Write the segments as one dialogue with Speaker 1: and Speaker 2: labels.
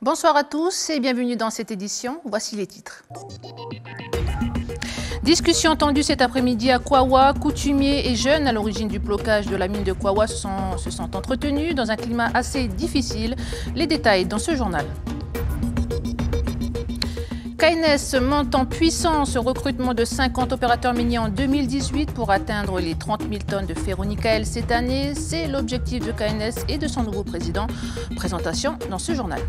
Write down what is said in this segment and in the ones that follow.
Speaker 1: Bonsoir à tous et bienvenue dans cette édition. Voici les titres. Discussion tendue cet après-midi à Kwawa. Coutumiers et jeunes à l'origine du blocage de la mine de Kwawa se sont entretenus dans un climat assez difficile. Les détails dans ce journal. KNS monte en puissance, recrutement de 50 opérateurs miniers en 2018 pour atteindre les 30 000 tonnes de ferro-nickel cette année. C'est l'objectif de KNS et de son nouveau président. Présentation dans ce journal.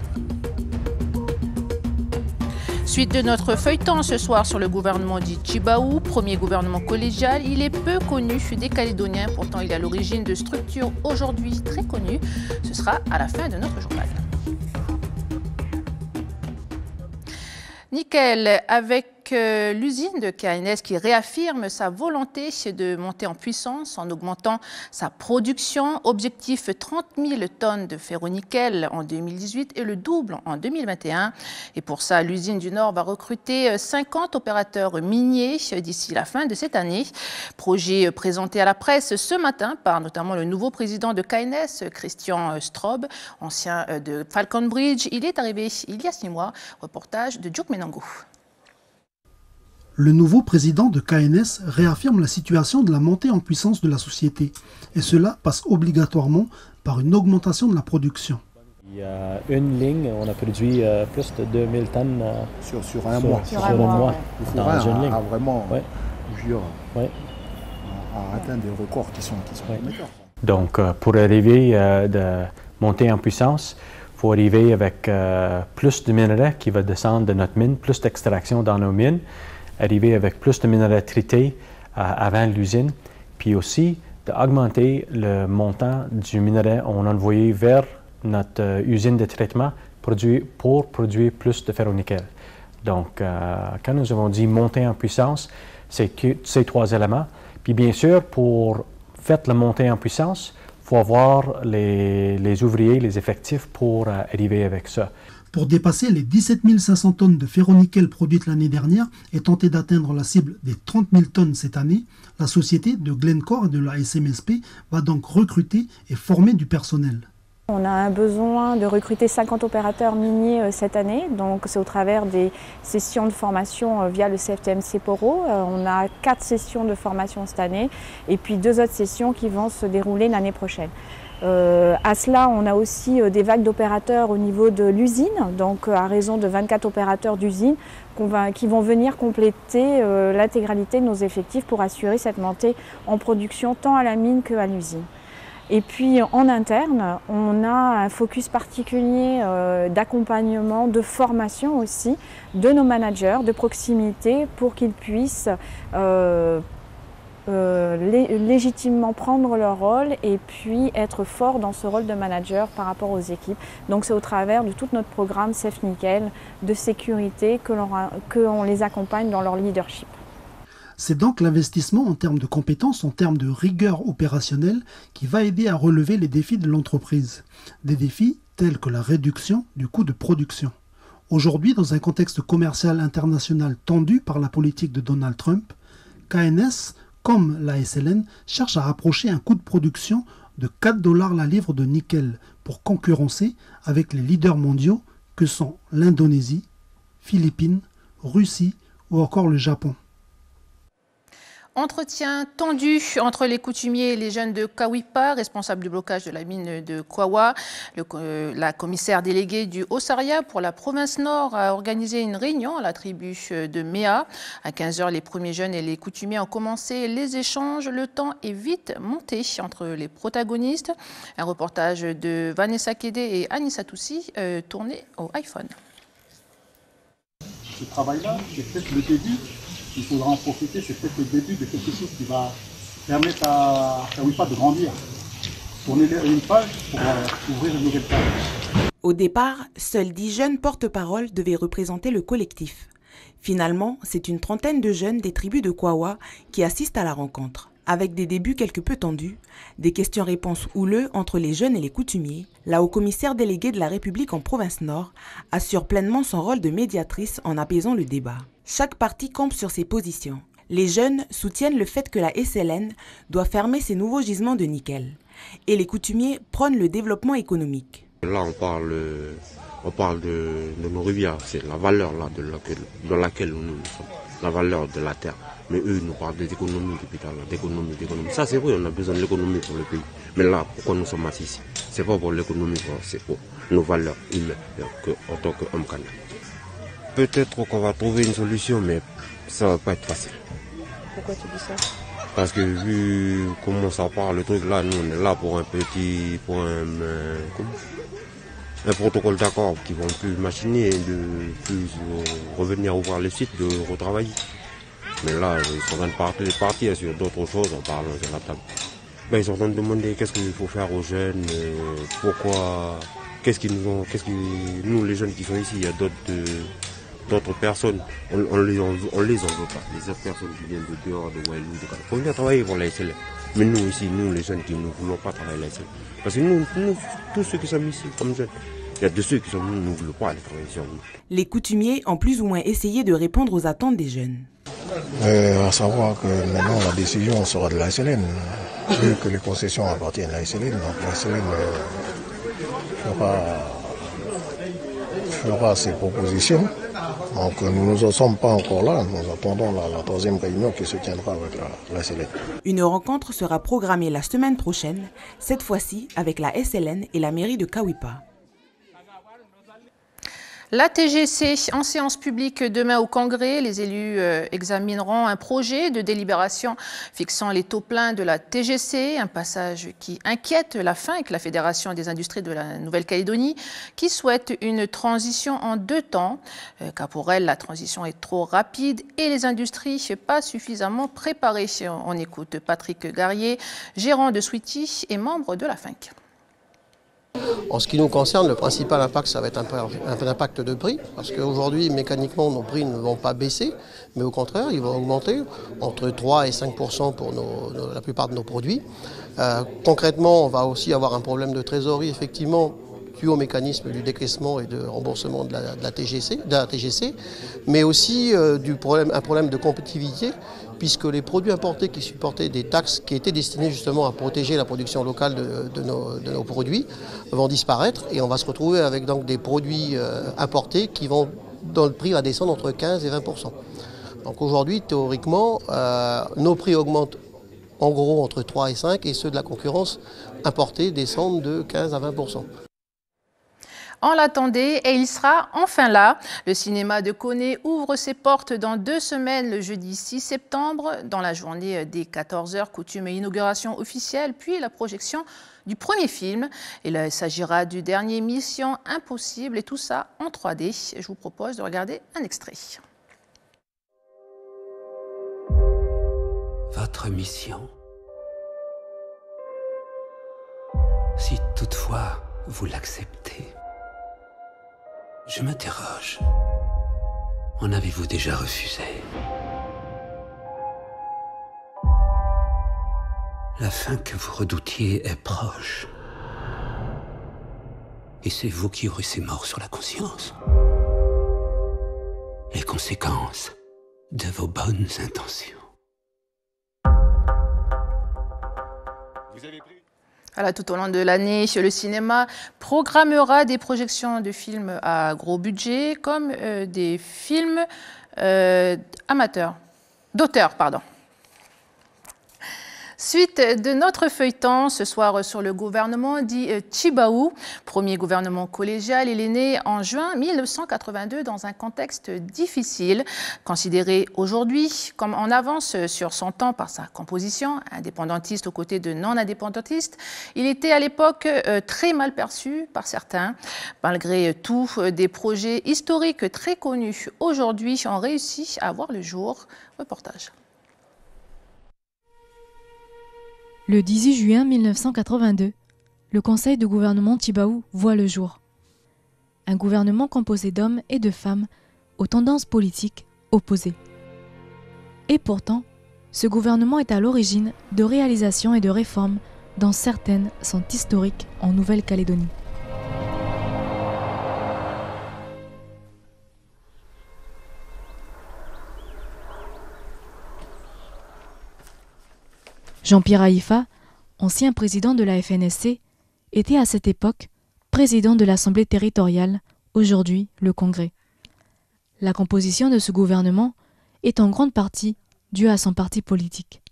Speaker 1: Suite de notre feuilleton ce soir sur le gouvernement dit Tjibaou, premier gouvernement collégial. Il est peu connu des Calédoniens, pourtant il est à l'origine de structures aujourd'hui très connues. Ce sera à la fin de notre journal. Nickel, avec l'usine de KNS qui réaffirme sa volonté de monter en puissance en augmentant sa production. Objectif 30 000 tonnes de ferro-nickel en 2018 et le double en 2021. Et pour ça, l'usine du Nord va recruter 50 opérateurs miniers d'ici la fin de cette année. Projet présenté à la presse ce matin par notamment le nouveau président de KNS, Christian Straub, ancien de Falcon Bridge. Il est arrivé il y a 6 mois. Reportage de Djouk Menango.
Speaker 2: Le nouveau président de KNS réaffirme la situation de la montée en puissance de la société. Et cela passe obligatoirement par une augmentation de la production.
Speaker 3: Il y a une ligne, on a produit plus de 2000 tonnes
Speaker 4: sur un mois.
Speaker 3: Sur un mois.
Speaker 4: Dans une ligne. Vraiment,
Speaker 3: à
Speaker 4: atteindre des records qui sont prometteurs.
Speaker 3: Donc, pour arriver de monter en puissance, il faut arriver avec plus de minerais qui va descendre de notre mine, plus d'extraction dans nos mines, arriver avec plus de minerais traités avant l'usine, puis aussi d'augmenter le montant du minerai on a envoyé vers notre usine de traitement pour produire plus de ferro-nickel. Donc, quand nous avons dit monter en puissance, c'est ces 3 éléments. Puis bien sûr, pour faire la montée en puissance, il faut avoir les ouvriers, les effectifs pour arriver avec ça.
Speaker 2: Pour dépasser les 17 500 tonnes de ferro-nickel produites l'année dernière et tenter d'atteindre la cible des 30 000 tonnes cette année, la société de Glencore et de la SMSP va donc recruter et former du personnel.
Speaker 5: On a un besoin de recruter 50 opérateurs miniers cette année, donc c'est au travers des sessions de formation via le CFTMC Poro. On a 4 sessions de formation cette année et puis 2 autres sessions qui vont se dérouler l'année prochaine. À cela, on a aussi des vagues d'opérateurs au niveau de l'usine, donc à raison de 24 opérateurs d'usine qui vont venir compléter l'intégralité de nos effectifs pour assurer cette montée en production tant à la mine qu'à l'usine. Et puis en interne, on a un focus particulier d'accompagnement, de formation aussi de nos managers de proximité pour qu'ils puissent légitimement prendre leur rôle et puis être forts dans ce rôle de manager par rapport aux équipes. Donc c'est au travers de tout notre programme Safe Nickel de sécurité que l'on les accompagne dans leur leadership.
Speaker 2: C'est donc l'investissement en termes de compétences, en termes de rigueur opérationnelle qui va aider à relever les défis de l'entreprise. Des défis tels que la réduction du coût de production. Aujourd'hui, dans un contexte commercial international tendu par la politique de Donald Trump, KNS comme la SLN, cherche à rapprocher un coût de production de 4 $ la livre de nickel pour concurrencer avec les leaders mondiaux que sont l'Indonésie, Philippines, Russie ou encore le Japon.
Speaker 1: Entretien tendu entre les coutumiers et les jeunes de Kawipa, responsables du blocage de la mine de Kwawa. La commissaire déléguée du Haut-Saria pour la province Nord a organisé une réunion à la tribu de Méa. À 15h, les premiers jeunes et les coutumiers ont commencé les échanges. Le temps est vite monté entre les protagonistes. Un reportage de Vanessa Kédé et Anissa Toussi tourné au iPhone.
Speaker 6: Ce travail-là, c'est peut-être le début. Il faudra en profiter, c'est peut-être le début de quelque chose qui va permettre à Kawipa de grandir. Tourner une page pour ouvrir une nouvelle page.
Speaker 7: Au départ, seuls 10 jeunes porte-parole devaient représenter le collectif. Finalement, c'est une trentaine de jeunes des tribus de Kwawa qui assistent à la rencontre. Avec des débuts quelque peu tendus, des questions-réponses houleux entre les jeunes et les coutumiers, la haut-commissaire déléguée de la République en province Nord assure pleinement son rôle de médiatrice en apaisant le débat. Chaque parti campe sur ses positions. Les jeunes soutiennent le fait que la SLN doit fermer ses nouveaux gisements de nickel et les coutumiers prônent le développement économique.
Speaker 8: Là, on parle on parle de nos rivières, c'est la valeur là, dans laquelle nous sommes, la valeur de la terre. Mais eux, ils nous parlent d'économie depuis tout à l'heure, d'économie. Ça, c'est vrai, on a besoin de l'économie pour le pays. Mais là, pourquoi nous sommes assis ici? C'est pas pour l'économie, c'est pour nos valeurs humaines en tant qu'homme canadien. Peut-être qu'on va trouver une solution, mais ça va pas être facile.
Speaker 5: Pourquoi tu dis ça?
Speaker 8: Parce que vu comment ça part, le truc là, nous on est là pour un protocole d'accord qui vont plus machiner, de plus revenir ouvrir les sites, de retravailler. Mais là, ils sont en train de partir sur d'autres choses en parlant de la table. Ils sont en train de demander qu'est-ce qu'il faut faire aux jeunes, pourquoi, nous les jeunes qui sont ici, il y a d'autres personnes, on les en veut pas. Les autres personnes qui viennent de dehors, de Wallou, de Canada. Il faut venir travailler pour la SLM. Mais nous ici, nous les jeunes qui ne voulons pas travailler à la SLM. Parce que nous, tous ceux qui sommes ici comme jeunes, il y a de ceux qui sont venus, nous ne voulons pas aller travailler sur nous.
Speaker 7: Les coutumiers ont plus ou moins essayé de répondre aux attentes des jeunes.
Speaker 4: À savoir que maintenant la décision sera de la SLN, vu que les concessions appartiennent à la SLN, donc la SLN fera ses propositions. Donc nous n'en sommes pas encore là, nous attendons la troisième réunion qui se tiendra avec la SLN.
Speaker 7: Une rencontre sera programmée la semaine prochaine, cette fois-ci avec la SLN et la mairie de Kawipa.
Speaker 1: La TGC en séance publique demain au Congrès. Les élus examineront un projet de délibération fixant les taux pleins de la TGC, un passage qui inquiète la FINC, la Fédération des industries de la Nouvelle-Calédonie, qui souhaite une transition en 2 temps, car pour elle, la transition est trop rapide et les industries pas suffisamment préparées. On écoute Patrick Garrier, gérant de Sweety et membre de la FINC.
Speaker 9: En ce qui nous concerne, le principal impact, ça va être un impact de prix, parce qu'aujourd'hui, mécaniquement, nos prix ne vont pas baisser, mais au contraire, ils vont augmenter entre 3 et 5% pour la plupart de nos produits. Concrètement, on va aussi avoir un problème de trésorerie, effectivement, dû au mécanisme du décaissement et de remboursement de la TGC, mais aussi un problème de compétitivité, puisque les produits importés qui supportaient des taxes qui étaient destinées justement à protéger la production locale de nos produits vont disparaître et on va se retrouver avec donc des produits importés dont le prix va descendre entre 15 et 20%. Donc aujourd'hui, théoriquement, nos prix augmentent en gros entre 3 et 5 et ceux de la concurrence importés descendent de 15 à 20%.
Speaker 1: On l'attendait et il sera enfin là. Le cinéma de Koné ouvre ses portes dans 2 semaines, le jeudi 6 septembre, dans la journée des 14h, coutume et inauguration officielle, puis la projection du premier film. Il s'agira du dernier Mission Impossible et tout ça en 3D. Je vous propose de regarder un extrait.
Speaker 10: Votre mission, si toutefois vous l'acceptez, je m'interroge. En avez-vous déjà refusé? La fin que vous redoutiez est proche. Et c'est vous qui aurez ces morts sur la conscience. Les conséquences de vos bonnes intentions.
Speaker 1: Voilà, tout au long de l'année, le cinéma programmera des projections de films à gros budget, comme des films d'auteurs. Suite de notre feuilleton, ce soir sur le gouvernement dit Tjibaou, premier gouvernement collégial. Il est né en juin 1982 dans un contexte difficile, considéré aujourd'hui comme en avance sur son temps par sa composition, indépendantiste aux côtés de non-indépendantistes. Il était à l'époque très mal perçu par certains. Malgré tout, des projets historiques très connus aujourd'hui ont réussi à voir le jour. Reportage.
Speaker 11: Le 18 juin 1982, le conseil de gouvernement Tjibaou voit le jour. Un gouvernement composé d'hommes et de femmes aux tendances politiques opposées. Et pourtant, ce gouvernement est à l'origine de réalisations et de réformes dont certaines sont historiques en Nouvelle-Calédonie. Jean-Pierre Haïfa, ancien président de la FNSC, était à cette époque président de l'Assemblée territoriale aujourd'hui le Congrès. La composition de ce gouvernement est en grande partie due à son parti politique.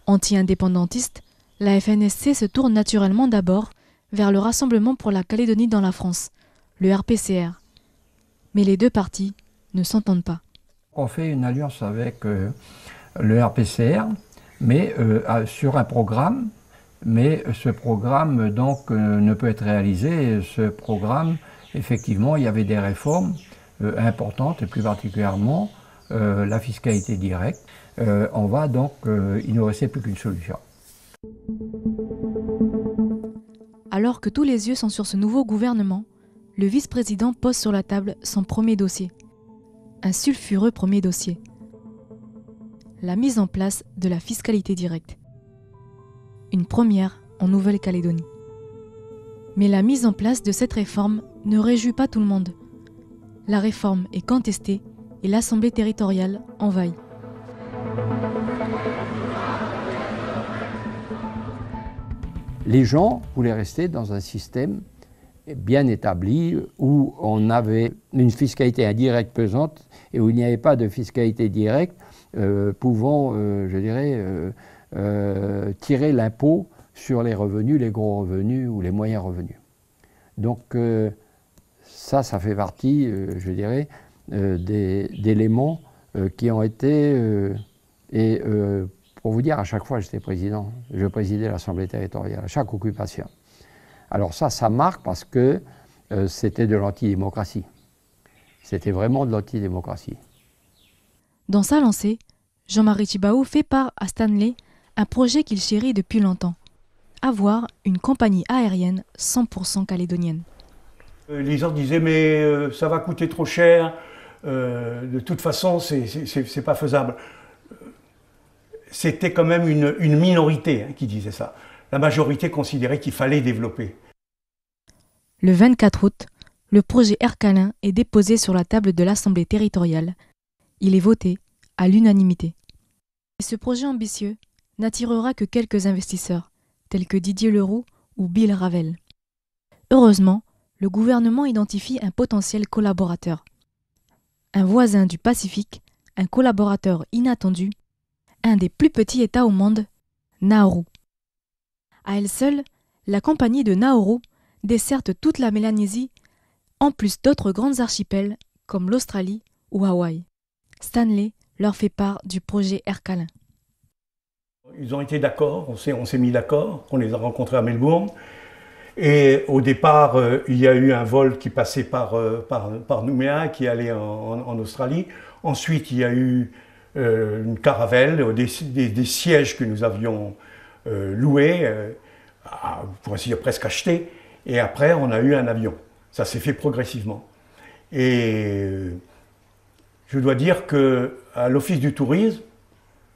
Speaker 11: Anti-indépendantiste, la FNSC se tourne naturellement d'abord vers le Rassemblement pour la Calédonie dans la France, le RPCR. Mais les deux partis ne s'entendent pas.
Speaker 12: On fait une alliance avec le RPCR, mais sur un programme, mais ce programme donc ne peut être réalisé. Ce programme, effectivement, il y avait des réformes importantes, et plus particulièrement la fiscalité directe. Il ne restait plus qu'une solution.
Speaker 11: Alors que tous les yeux sont sur ce nouveau gouvernement, le vice-président pose sur la table son premier dossier. Un sulfureux premier dossier. La mise en place de la fiscalité directe. Une première en Nouvelle-Calédonie. Mais la mise en place de cette réforme ne réjouit pas tout le monde. La réforme est contestée et l'Assemblée territoriale envahie.
Speaker 13: Les gens voulaient rester dans un système bien établi où on avait une fiscalité indirecte pesante et où il n'y avait pas de fiscalité directe pouvant, tirer l'impôt sur les revenus, les gros revenus ou les moyens revenus. Donc ça fait partie, d'éléments qui ont été... pour vous dire, à chaque fois j'étais président, je présidais l'Assemblée territoriale, à chaque occupation. Alors ça marque parce que c'était de l'antidémocratie. C'était vraiment de l'antidémocratie.
Speaker 11: Dans sa lancée, Jean-Marie Tjibaou fait part à Stanley un projet qu'il chérit depuis longtemps. Avoir une compagnie aérienne 100% calédonienne.
Speaker 6: Les gens disaient mais ça va coûter trop cher, de toute façon c'est pas faisable. C'était quand même une minorité qui disait ça. La majorité considérait qu'il fallait développer.
Speaker 11: Le 24 août, le projet Aircalin est déposé sur la table de l'Assemblée territoriale. Il est voté à l'unanimité. Et ce projet ambitieux n'attirera que quelques investisseurs, tels que Didier Leroux ou Bill Ravel. Heureusement, le gouvernement identifie un potentiel collaborateur. Un voisin du Pacifique, un collaborateur inattendu, un des plus petits États au monde, Nauru. À elle seule, la compagnie de Nauru desserte toute la Mélanésie, en plus d'autres grandes archipels comme l'Australie ou Hawaï. Stanley leur fait part du projet Aircalin.
Speaker 6: Ils ont été d'accord, on s'est mis d'accord, on les a rencontrés à Melbourne. Et au départ, il y a eu un vol qui passait par Nouméa, qui allait en Australie. Ensuite, il y a eu une caravelle, des sièges que nous avions loués, pour ainsi dire presque achetés. Et après, on a eu un avion. Ça s'est fait progressivement. Et je dois dire qu'à l'Office du tourisme,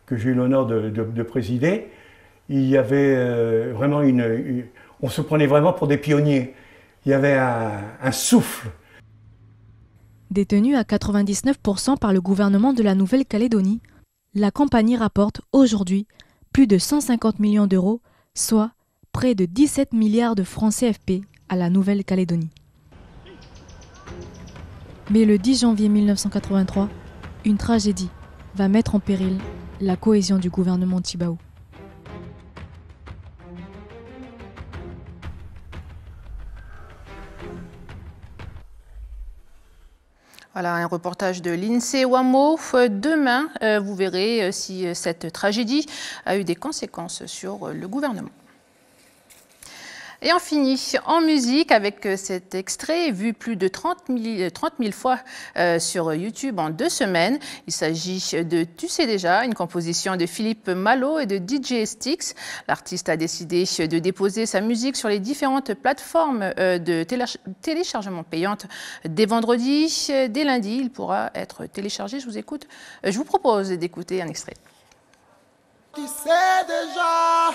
Speaker 6: que j'ai eu l'honneur de présider, il y avait vraiment on se prenait vraiment pour des pionniers. Il y avait un souffle.
Speaker 11: Détenue à 99% par le gouvernement de la Nouvelle-Calédonie, la compagnie rapporte aujourd'hui plus de 150 millions d'euros, soit près de 17 milliards de francs CFP à la Nouvelle-Calédonie. Mais le 10 janvier 1983, une tragédie va mettre en péril la cohésion du gouvernement Tjibaou.
Speaker 1: Voilà un reportage de l'INSEE Wamo. Demain, vous verrez si cette tragédie a eu des conséquences sur le gouvernement. Et on finit en musique avec cet extrait vu plus de 30 000 fois sur YouTube en 2 semaines. Il s'agit de Tu sais déjà, une composition de Philippe Malo et de DJ Styx. L'artiste a décidé de déposer sa musique sur les différentes plateformes de téléchargement payantes dès vendredi. Dès lundi, il pourra être téléchargé. Je vous propose d'écouter un extrait.
Speaker 14: Tu sais déjà,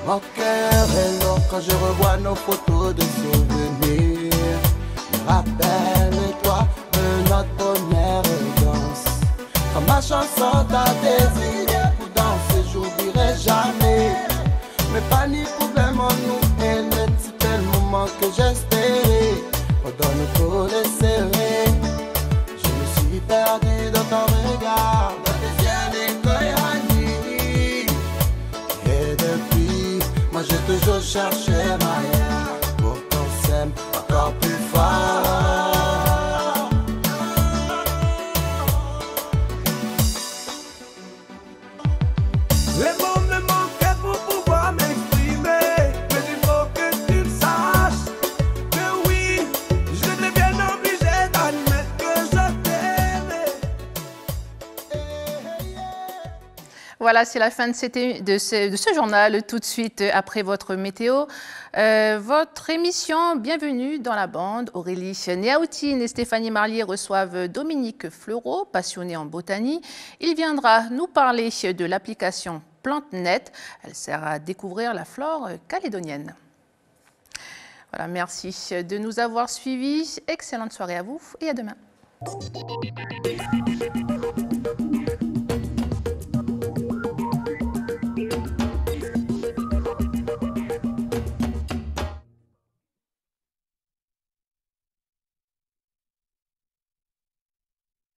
Speaker 14: mon cœur est long quand je revois nos photos de souvenirs. Rappelle-toi, venant notre première danse. Quand ma chanson t'a désiré pour danser, j'oublierai jamais. Mais pas ni problème en nous, et c'était le moment que j'espérais. Redonne tout les serrés. Je me suis perdu dans ton regard, dans tes yeux d'étoiles radies. Et depuis, moi j'ai toujours cherché Maya pour qu'on s'aime encore plus fort.
Speaker 15: Les mots me manquaient pour pouvoir m'exprimer, mais il faut que tu le saches que oui, j'étais bien obligé d'admettre que je t'aimais.
Speaker 1: Voilà, c'est la fin de ce journal. Tout de suite après votre météo, votre émission Bienvenue dans la bande. Aurélie Néaoutine et Stéphanie Marlier reçoivent Dominique Fleureau, passionné en botanie. Il viendra nous parler de l'application PlanteNet. Elle sert à découvrir la flore calédonienne. Voilà, merci de nous avoir suivis. Excellente soirée à vous et à demain.